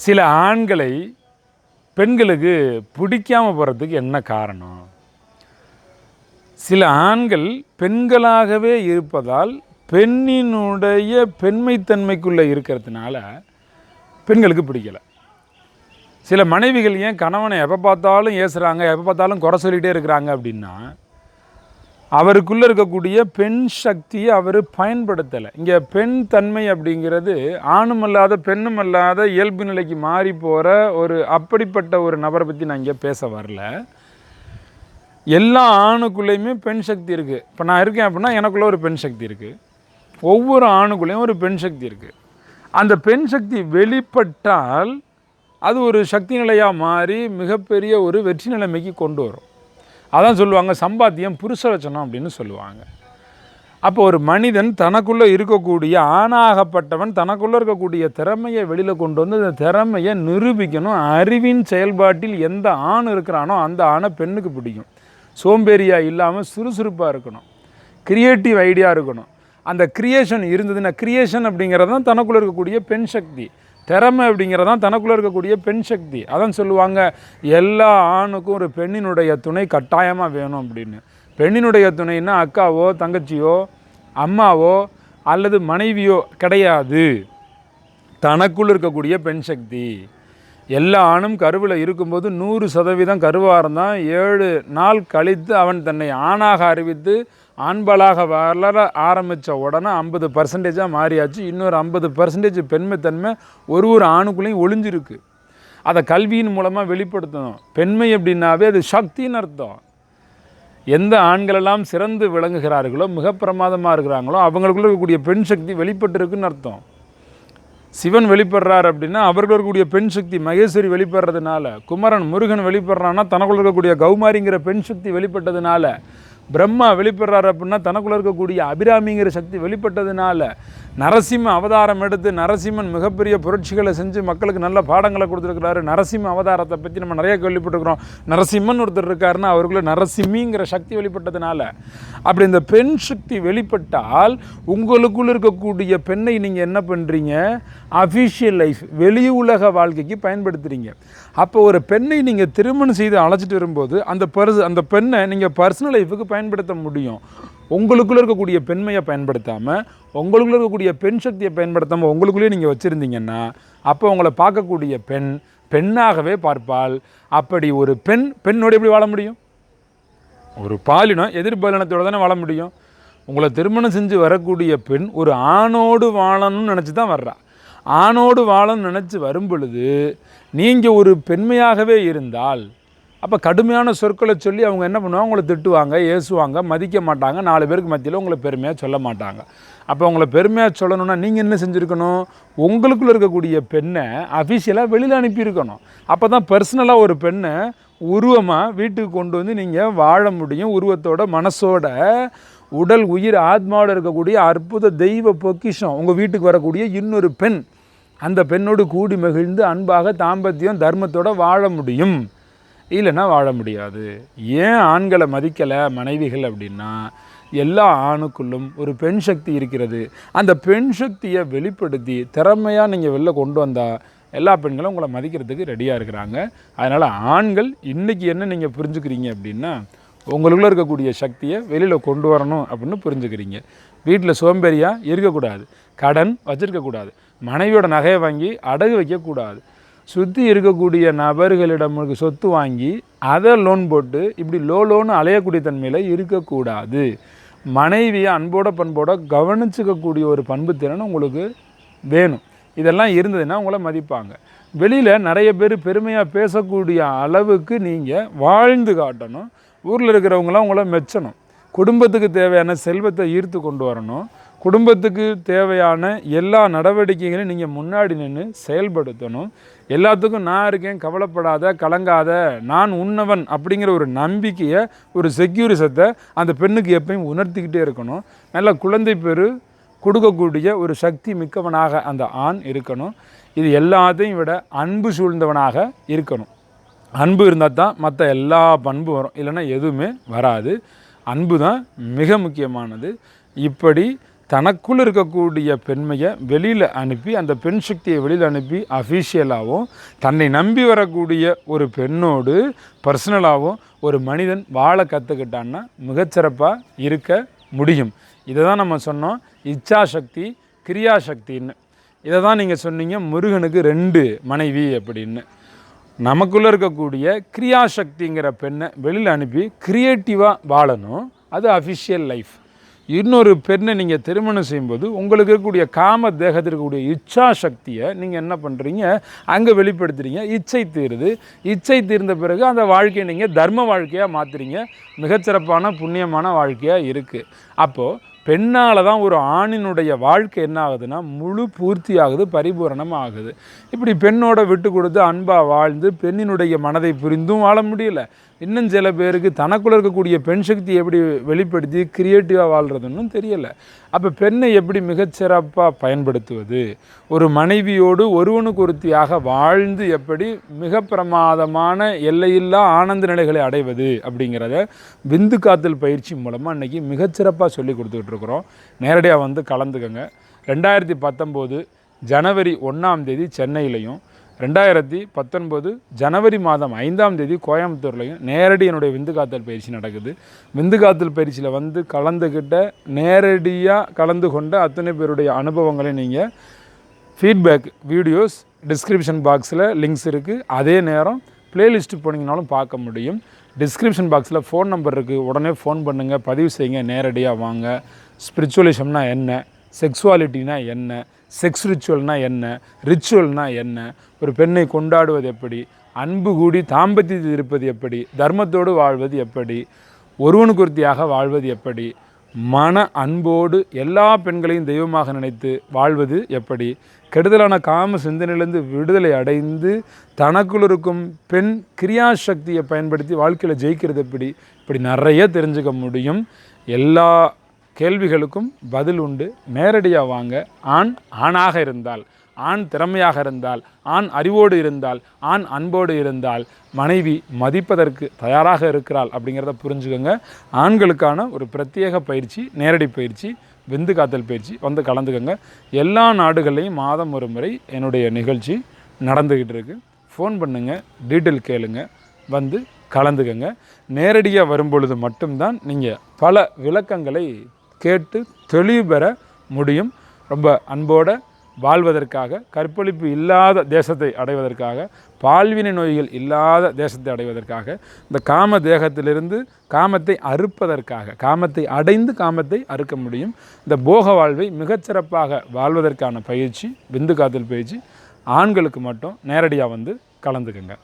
சில ஆண்களை பெண்களுக்கு பிடிக்காமல் போகிறதுக்கு என்ன காரணம்? சில ஆண்கள் பெண்களாகவே இருப்பதால் பெண்ணினுடைய பெண்மைத்தன்மைக்குள்ளே இருக்கிறதுனால பெண்களுக்கு பிடிக்கலை. சில மனைவிகள் ஏன் கணவனை எப்போ பார்த்தாலும் ஏசுகிறாங்க, எப்போ பார்த்தாலும் குறை சொல்லிகிட்டே இருக்கிறாங்க அப்படின்னா, அவருக்குள்ளே இருக்கக்கூடிய பெண் சக்தியை அவர் பயன்படுத்தலை. இங்கே பெண் தன்மை அப்படிங்கிறது ஆணும் அல்லாத பெண்ணும் அல்லாத இயல்பு நிலைக்கு மாறி போகிற அப்படிப்பட்ட ஒரு நபரை பற்றி நான் இங்கே பேச வரல. எல்லா ஆணுக்குள்ளேயுமே பெண் சக்தி இருக்குது. இப்போ நான் இருக்கேன் அப்படின்னா எனக்குள்ளே ஒரு பெண் சக்தி இருக்குது. ஒவ்வொரு ஆணுக்குள்ளேயும் ஒரு பெண் சக்தி இருக்குது. அந்த பெண் சக்தி வெளிப்பட்டால் அது ஒரு சக்தி நிலையாக மாறி மிகப்பெரிய ஒரு வெற்றி நிலைமைக்கு கொண்டு வரும். அதான் சொல்லுவாங்க சம்பாத்தியம் புருஷ லட்சணம் அப்படின்னு சொல்லுவாங்க. அப்போ ஒரு மனிதன் தனக்குள்ளே இருக்கக்கூடிய ஆணாகப்பட்டவன் தனக்குள்ளே இருக்கக்கூடிய திறமையை வெளியில் கொண்டு வந்து அந்த திறமையை நிரூபிக்கணும். அறிவின் செயல்பாட்டில் எந்த ஆண் இருக்கிறானோ அந்த ஆணை பெண்ணுக்கு பிடிக்கும். சோம்பேறியாக இல்லாமல் சுறுசுறுப்பாக இருக்கணும், கிரியேட்டிவ் ஐடியா இருக்கணும். அந்த கிரியேஷன் இருந்ததுன்னா, கிரியேஷன் அப்படிங்கிறது தான் தனக்குள்ளே இருக்கக்கூடிய பெண் சக்தி. திறமை அப்படிங்கிறது தான் தனக்குள்ளே இருக்கக்கூடிய பெண் சக்தி. அதான் சொல்லுவாங்க எல்லா ஆணுக்கும் ஒரு பெண்ணினுடைய துணை கட்டாயமாக வேணும் அப்படின்னு. பெண்ணினுடைய துணைன்னா அக்காவோ தங்கச்சியோ அம்மாவோ அல்லது மனைவியோ கிடையாது, தனக்குள் இருக்கக்கூடிய பெண் சக்தி. எல்லா ஆணும் கருவில் இருக்கும்போது 100% கருவாக இருந்தால் 7 நாள் கழித்து அவன் தன்னை ஆணாக அறிவித்து ஆண்பாலாக வளர ஆரம்பித்த உடனே 50% மாறியாச்சு. இன்னொரு 50% பெண்மைத்தன்மை ஒரு ஆணுக்குள்ளேயும் ஒளிஞ்சிருக்கு. அதை கல்வியின் மூலமாக வெளிப்படுத்தணும். பெண்மை அப்படின்னாவே அது சக்தின்னு அர்த்தம். எந்த ஆண்களெல்லாம் சிறந்து விளங்குகிறார்களோ மிக பிரமாதமாக இருக்கிறாங்களோ அவங்களுக்குள்ள இருக்கக்கூடிய பெண் சக்தி வெளிப்பட்டுருக்குன்னு அர்த்தம். சிவன் வெளிப்படுறார் அப்படின்னா அவர்கள் இருக்கக்கூடிய பெண் சக்தி மகேஸ்வரி வெளிப்படுறதுனால, குமரன் முருகன் வெளிப்படுறான்னா தனக்குள்ள இருக்கக்கூடிய கௌமாரிங்கிற பெண் சக்தி வெளிப்பட்டதுனால, பிரம்மா வெளிப்படுறாரு அப்படின்னா தனக்குள்ள இருக்கக்கூடிய அபிராமிங்கிற சக்தி வெளிப்பட்டதுனால, நரசிம்ம அவதாரம் எடுத்து நரசிம்மன் மிகப்பெரிய புரட்சிகளை செஞ்சு மக்களுக்கு நல்ல பாடங்களை கொடுத்துருக்கிறாரு. நரசிம்ம அவதாரத்தை பற்றி நம்ம நிறைய கேள்விப்பட்டிருக்கிறோம். நரசிம்மன் ஒருத்தர் இருக்காருன்னா அவருக்குள்ள நரசிம்மிங்கிற சக்தி வெளிப்பட்டதுனால, அப்படி இந்த பெண் சக்தி வெளிப்பட்டால் உங்களுக்குள்ள இருக்கக்கூடிய பெண்ணை நீங்கள் என்ன பண்ணுறீங்க? அஃபிஷியல் லைஃப், வெளி உலக வாழ்க்கைக்கு பயன்படுத்துகிறீங்க. அப்போ ஒரு பெண்ணை நீங்கள் திருமணம் செய்து அழைச்சிட்டு வரும்போது அந்த பெண்ணை நீங்கள் பர்சனல் லைஃபுக்கு பயன்படுத்த முடியும். உங்களுக்குள்ளே இருக்கக்கூடிய பெண்மையை பயன்படுத்தாமல், உங்களுக்குள்ளே இருக்கக்கூடிய பெண் சக்தியை பயன்படுத்தாமல் உங்களுக்குள்ளேயே நீங்கள் வச்சுருந்தீங்கன்னா அப்போ உங்களை பார்க்கக்கூடிய பெண் பெண்ணாகவே பார்ப்பாள். அப்படி ஒரு பெண்ணோடு எப்படி வாழ முடியும்? ஒரு பாலினம் எதிர்பாலினத்தோடு தானே வாழ முடியும். உங்களை திருமணம் செஞ்சு வரக்கூடிய பெண் ஒரு ஆணோடு வாழணும்னு நினச்சி தான் வர்றா. ஆணோடு வாழணும்னு நினச்சி வரும் பொழுது நீங்கள் ஒரு பெண்மையாகவே இருந்தால் அப்போ கடுமையான சொற்களை சொல்லி அவங்க என்ன பண்ணுவாங்க? உங்களை திட்டுவாங்க, ஏசுவாங்க, மதிக்க மாட்டாங்க, 4 பேருக்கு மத்தியில் உங்களை பெருமையாக சொல்ல மாட்டாங்க. அப்போ உங்களை பெருமையாக சொல்லணும்னா நீங்கள் என்ன செஞ்சுருக்கணும்? உங்களுக்குள்ளே இருக்கக்கூடிய பெண்ணை அஃபிஷியலாக வெளியில் அனுப்பியிருக்கணும். அப்போ தான் பர்சனலாக ஒரு பெண்ணை உருவமாக வீட்டுக்கு கொண்டு வந்து நீங்கள் வாழ முடியும். உருவத்தோட மனசோட உடல் உயிர் ஆத்மாவோடு இருக்கக்கூடிய அற்புத தெய்வ பொக்கிஷம் உங்கள் வீட்டுக்கு வரக்கூடிய இன்னொரு பெண். அந்த பெண்ணோடு கூடி மகிழ்ந்து அன்பாக தாம்பத்தியம் தர்மத்தோடு வாழ முடியும். இல்லைன்னா வாழ முடியாது. ஏன் ஆண்களை மதிக்கலை மனைவிகள் அப்படின்னா, எல்லா ஆணுக்குள்ளும் ஒரு பெண் சக்தி இருக்கிறது. அந்த பெண் சக்தியை வெளிப்படுத்தி திறமையாக நீங்கள் வெளில கொண்டு வந்தால் எல்லா பெண்களும் உங்களை மதிக்கிறதுக்கு ரெடியாக இருக்கிறாங்க. அதனால் ஆண்கள் இன்றைக்கி என்ன நீங்கள் புரிஞ்சுக்கிறீங்க அப்படின்னா, உங்களுக்குள்ளே இருக்கக்கூடிய சக்தியை வெளியில் கொண்டு வரணும் அப்படின்னு புரிஞ்சுக்கிறீங்க. வீட்டில் சோம்பேறியாக இருக்கக்கூடாது, கடன் வச்சுருக்கக்கூடாது, மனைவியோட நகையை வாங்கி அடகு வைக்கக்கூடாது, சுற்றி இருக்கக்கூடிய நபர்களிடம் சொத்து வாங்கி அதை லோன் போட்டு இப்படி லோன்னு அலையக்கூடிய தன்மையில் இருக்கக்கூடாது. மனைவியை அன்போட பண்போட கவனிச்சுக்கக்கூடிய ஒரு பண்பு திறன் உங்களுக்கு வேணும். இதெல்லாம் இருந்ததுன்னா உங்களை மதிப்பாங்க. வெளியில் நிறைய பேர் பெருமையாக பேசக்கூடிய அளவுக்கு நீங்கள் வாழ்ந்து காட்டணும். ஊரில் இருக்கிறவங்களாம் உங்களை மெச்சணும். குடும்பத்துக்கு தேவையான செல்வத்தை ஈர்த்து கொண்டு வரணும். குடும்பத்துக்கு தேவையான எல்லா நடவடிக்கைகளையும் நீங்கள் முன்னாடி நின்று செயல்படுத்தணும். எல்லாத்துக்கும் நான் இருக்கேன், கவலைப்படாத, கலங்காத, நான் உன்னவன் அப்படிங்கிற ஒரு நம்பிக்கையை, ஒரு செக்யூரிசத்தை அந்த பெண்ணுக்கு எப்பயும் உணர்த்திக்கிட்டே இருக்கணும். நல்ல குழந்தை பெரு கொடுக்கக்கூடிய ஒரு சக்தி மிக்கவனாக அந்த ஆண் இருக்கணும். இது எல்லாத்தையும் விட அன்பு சூழ்ந்தவனாக இருக்கணும். அன்பு இருந்தால் தான் மற்ற எல்லா பண்பும் வரும், இல்லைன்னா எதுவுமே வராது. அன்பு தான் மிக முக்கியமானது. இப்படி தனக்குள் இருக்கக்கூடிய பெண்மையை வெளியில் அனுப்பி அந்த பெண் சக்தியை வெளியில் அனுப்பி அஃபிஷியலாகவும் தன்னை நம்பி வரக்கூடிய ஒரு பெண்ணோடு பர்சனலாகவும் ஒரு மனிதன் வாழ கற்றுக்கிட்டான்னா மிகச்சிறப்பாக இருக்க முடியும். இதை தான் நம்ம சொன்னோம் இச்சாசக்தி கிரியாசக்தின்னு. இதை தான் நீங்கள் சொன்னீங்க முருகனுக்கு 2 மனைவி அப்படின்னு. நமக்குள்ளே இருக்கக்கூடிய கிரியாசக்திங்கிற பெண்ணை வெளியில் அனுப்பி க்ரியேட்டிவாக வாழணும், அது அஃபிஷியல் லைஃப். இன்னொரு பெண்ணை நீங்கள் திருமணம் செய்யும்போது உங்களுக்கு இருக்கக்கூடிய காம தேகத்தில் இருக்கக்கூடிய இச்சா சக்தியை நீங்கள் என்ன பண்ணுறீங்க, அங்கே வெளிப்படுத்துகிறீங்க. இச்சை தீருது. இச்சை தீர்ந்த பிறகு அந்த வாழ்க்கையை நீங்கள் தர்ம வாழ்க்கையாக மாற்றுறீங்க. மிகச்சிறப்பான புண்ணியமான வாழ்க்கையாக இருக்குது. அப்போது பெண்ணால் தான் ஒரு ஆணினுடைய வாழ்க்கை என்ன ஆகுதுன்னா முழு பூர்த்தி ஆகுது, பரிபூரணம் ஆகுது. இப்படி பெண்ணோட விட்டு கொடுத்து அன்பாக வாழ்ந்து பெண்ணினுடைய மனதை புரிந்தும் வாழ முடியல. இன்னும் சில பேருக்கு தனக்குள்ள இருக்கக்கூடிய பெண் சக்தி எப்படி வெளிப்படுத்தி க்ரியேட்டிவாக வாழ்கிறதுன்னு தெரியலை. அப்போ பெண்ணை எப்படி மிகச்சிறப்பாக பயன்படுத்துவது, ஒரு மனைவியோடு ஒருவனுக்கு ஒருத்தியாக வாழ்ந்து எப்படி மிக பிரமாதமான எல்லையில்லா ஆனந்த நிலைகளை அடைவது அப்படிங்கிறத விந்து காத்தல் பயிற்சி மூலமாக இன்றைக்கி மிகச்சிறப்பாக சொல்லி கொடுத்துக்கிட்டு இருக்கிறோம். நேரடியாக வந்து கலந்துக்கங்க. 2019 ஜனவரி 1ஆம் தேதி சென்னையிலையும் 2019 ஜனவரி மாதம் 5ஆம் தேதி கோயம்புத்தூர்லையும் நேரடி என்னுடைய விந்து காத்தல் பயிற்சி நடக்குது. விந்து காத்தல் பயிற்சியில் வந்து கலந்துக்கிட்ட நேரடியாக கலந்து கொண்ட அத்தனை பேருடைய அனுபவங்களை நீங்கள் ஃபீட்பேக் வீடியோஸ் டிஸ்கிரிப்ஷன் பாக்ஸில் லிங்க்ஸ் இருக்குது. அதே நேரம் ப்ளேலிஸ்ட்டு போனீங்கனாலும் பார்க்க முடியும். டிஸ்கிரிப்ஷன் பாக்ஸில் ஃபோன் நம்பர் இருக்குது, உடனே ஃபோன் பண்ணுங்கள், பதிவு செய்யுங்க, நேரடியாக வாங்க. ஸ்பிரிச்சுவலிசம்னா என்ன, செக்ஸுவாலிட்டினா என்ன, செக்ஸ் ரிச்சுவல்னால் என்ன, ரிச்சுவல்னால் என்ன, ஒரு பெண்ணை கொண்டாடுவது எப்படி, அன்பு கூடி தாம்பத்தியத்தில் இருப்பது எப்படி, தர்மத்தோடு வாழ்வது எப்படி, ஒருவனுக்கு ஒருத்தியாக வாழ்வது எப்படி, மன அன்போடு எல்லா பெண்களையும் தெய்வமாக நினைத்து வாழ்வது எப்படி, கெடுதலான காம சிந்தனையிலிருந்து விடுதலை அடைந்து தனக்குள் இருக்கும் பெண் கிரியாசக்தியை பயன்படுத்தி வாழ்க்கையில் ஜெயிக்கிறது எப்படி, இப்படி நிறைய தெரிஞ்சுக்க முடியும். எல்லா கேள்விகளுக்கும் பதில் உண்டு. நேரடியாக வாங்க. ஆணாக இருந்தால், ஆண் திறமையாக இருந்தால், ஆண் அறிவோடு இருந்தால், ஆண் அன்போடு இருந்தால் மனைவி மதிப்பதற்கு தயாராக இருக்கிறாள் அப்படிங்கிறத புரிஞ்சுக்கோங்க. ஆண்களுக்கான ஒரு பிரத்யேக பயிற்சி, நேரடி பயிற்சி, விந்து காத்தல் பயிற்சி வந்து கலந்துக்கோங்க. எல்லா நாடுகள்லையும் மாதம் ஒரு முறை என்னுடைய நிகழ்ச்சி நடந்துக்கிட்டு இருக்குது. ஃபோன் பண்ணுங்கள், டீட்டெயில் கேளுங்க, வந்து கலந்துக்கங்க. நேரடியாக வரும்பொழுது மட்டும்தான் நீங்கள் பல விளக்கங்களை கேட்டு தெளிவு பெற முடியும். ரொம்ப அன்போடு வாழ்வதற்காக, கற்பழிப்பு இல்லாத தேசத்தை அடைவதற்காக, பால்வினை நோய்கள் இல்லாத தேசத்தை அடைவதற்காக, இந்த காம தேகத்திலிருந்து காமத்தை அறுப்பதற்காக, காமத்தை அடைந்து காமத்தை அறுக்க முடியும். இந்த போக வாழ்வை மிகச்சிறப்பாக வாழ்வதற்கான பயிற்சி, விந்து காத்தல் பயிற்சி ஆண்களுக்கு மட்டும். நேரடியாக வந்து கலந்துக்குங்க.